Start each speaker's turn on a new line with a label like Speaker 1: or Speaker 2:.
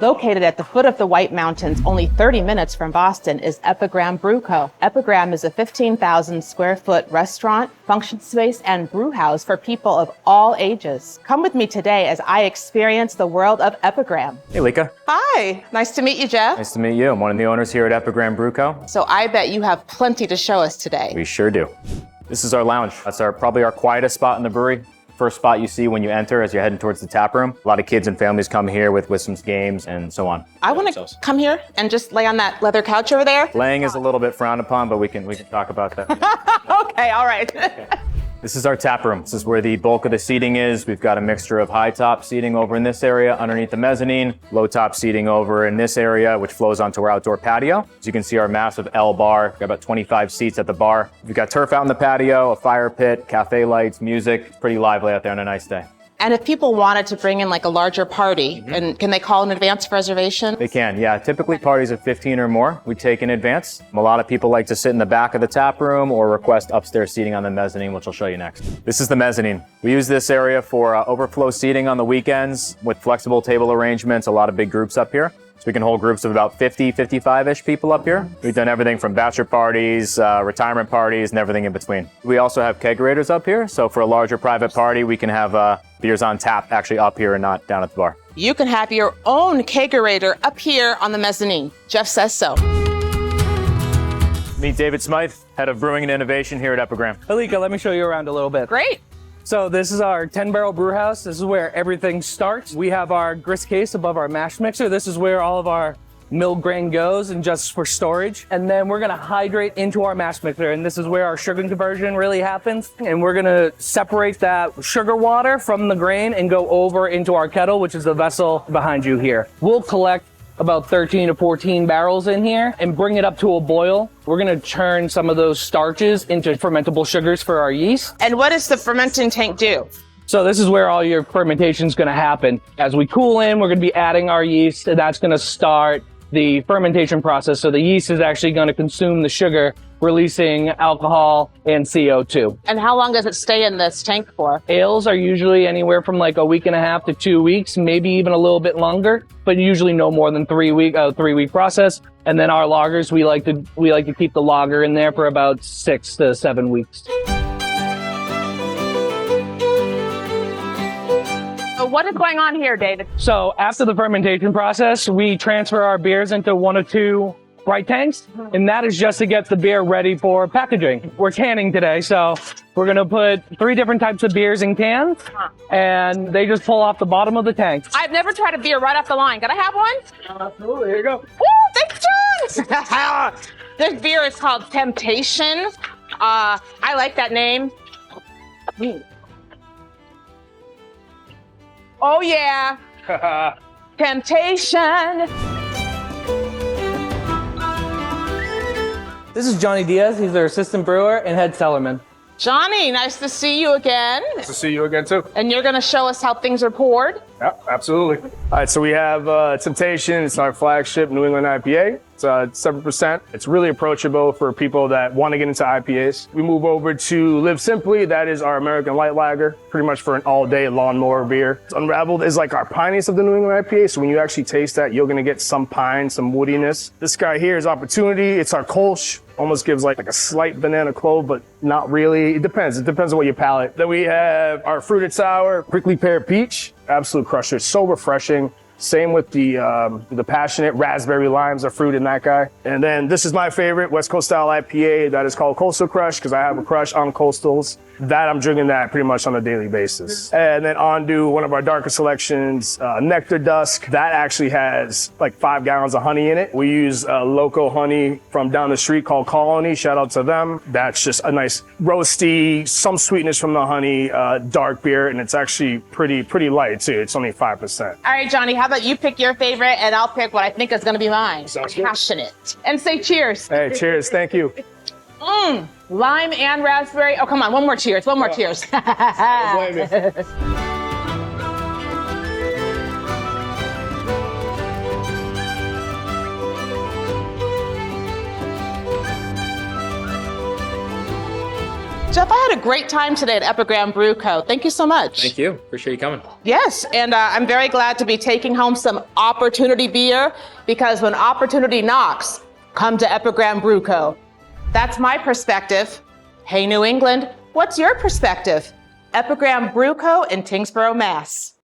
Speaker 1: Located at the foot of the White Mountains, only 30 minutes from Boston, is Epigram Brew Co. Epigram is a 15,000 square foot restaurant, function space, and brew house for people of all ages. Come with me today as I experience the world of Epigram.
Speaker 2: Hey, Lika.
Speaker 1: Hi, nice to meet you, Jeff.
Speaker 2: Nice to meet you. I'm one of the owners here at Epigram Brew Co.
Speaker 1: So I bet you have plenty to show us today.
Speaker 2: We sure do. This is our lounge. That's probably our quietest spot in the brewery. First spot you see when you enter as you're heading towards the tap room. A lot of kids and families come here with some games and so on.
Speaker 1: I want to come here and just lay on that leather couch over there.
Speaker 2: Laying is a little bit frowned upon, but we can talk about that.
Speaker 1: Okay, all right.
Speaker 2: Okay. This is our tap room. This is where the bulk of the seating is. We've got a mixture of high top seating over in this area underneath the mezzanine, low top seating over in this area, which flows onto our outdoor patio. As you can see, our massive L bar, we've got about 25 seats at the bar. We've got turf out in the patio, a fire pit, cafe lights, music. It's pretty lively out there on a nice day.
Speaker 1: And if people wanted to bring in like a larger party, and can they call in advance for reservation?
Speaker 2: They can, yeah. Typically parties of 15 or more, we take in advance. A lot of people like to sit in the back of the tap room or request upstairs seating on the mezzanine, which I'll show you next. This is the mezzanine. We use this area for overflow seating on the weekends with flexible table arrangements, a lot of big groups up here. So we can hold groups of about 50, 55-ish people up here. We've done everything from bachelor parties, retirement parties, and everything in between. We also have kegerators up here. So for a larger private party, we can have beers on tap actually up here and not down at the bar.
Speaker 1: You can have your own kegerator up here on the mezzanine. Jeff says so.
Speaker 2: Meet David Smythe, Head of Brewing and Innovation here at Epigram.
Speaker 3: Alika, let me show you around a little bit.
Speaker 1: Great.
Speaker 3: So this is our 10-barrel brew house. This is where everything starts. We have our grist case above our mash mixer. This is where all of our milled grain goes and just for storage. And then we're gonna hydrate into our mash mixer, and this is where our sugar conversion really happens. And we're gonna separate that sugar water from the grain and go over into our kettle, which is the vessel behind you here. We'll collect about 13 to 14 barrels in here and bring it up to a boil. We're gonna churn some of those starches into fermentable sugars for our yeast.
Speaker 1: And what does the fermenting tank do?
Speaker 3: So this is where all your fermentation is gonna happen. As we cool in, we're gonna be adding our yeast, and that's gonna start the fermentation process. So the yeast is actually gonna consume the sugar, releasing alcohol and CO2.
Speaker 1: And how long does it stay in this tank for?
Speaker 3: Ales are usually anywhere from like a week and a half to 2 weeks, maybe even a little bit longer, but usually no more than 3 week process. And then our lagers, we like to keep the lager in there for about 6 to 7 weeks.
Speaker 1: So what is going on here, David?
Speaker 3: So after the fermentation process, we transfer our beers into 1 or 2 bright tanks, and that is just to get the beer ready for packaging. We're canning today, so we're gonna put 3 different types of beers in cans, and they just pull off the bottom of the tank.
Speaker 1: I've never tried a beer right off the line. Can I have one?
Speaker 3: Absolutely, here you go.
Speaker 1: Woo, thanks, John! This beer is called Temptation. I like that name. Oh yeah, Temptation.
Speaker 3: This is Johnny Diaz. He's our assistant brewer and head cellarman.
Speaker 1: Johnny, nice to see you again.
Speaker 4: Nice to see you again, too.
Speaker 1: And you're gonna show us how things are poured?
Speaker 4: Yeah, absolutely. All right, so we have Temptation. It's our flagship New England IPA. It's 7%. It's really approachable for people that want to get into IPAs. We move over to Live Simply. That is our American light lager, pretty much for an all-day lawnmower beer. Unraveled is like our pineyest of the New England IPA, so when you actually taste that, you're gonna get some pine, some woodiness. This guy here is Opportunity. It's our Kolsch. Almost gives like a slight banana clove, but not really. It depends. It depends on what you palate. Then we have our Fruited Sour, Prickly Pear Peach. Absolute crusher. It's so refreshing. Same with the Passionate. Raspberry limes are fruit in that guy. And then this is my favorite, West Coast style IPA that is called Coastal Crush, because I have a crush on coastals. That I'm drinking that pretty much on a daily basis. And then on to one of our darker selections, Nectar Dusk. That actually has like 5 gallons of honey in it. We use local honey from down the street called Colony. Shout out to them. That's just a nice roasty, some sweetness from the honey, dark beer, and it's actually pretty light too. It's only 5%.
Speaker 1: All right, Johnny, how about you pick your favorite and I'll pick what I think is gonna be mine.
Speaker 4: Sounds good.
Speaker 1: Passionate. And say cheers.
Speaker 4: Hey, cheers. Thank you.
Speaker 1: Lime and raspberry. Oh, come on, one more cheers, one more cheers.
Speaker 4: Don't blame me.
Speaker 1: Jeff, I had a great time today at Epigram Brew Co. Thank you so much.
Speaker 2: Thank you. Appreciate you coming.
Speaker 1: Yes, and I'm very glad to be taking home some opportunity beer, because when opportunity knocks, come to Epigram Brew Co. That's my perspective. Hey, New England, what's your perspective? Epigram Brew Co. in Tyngsborough, Mass.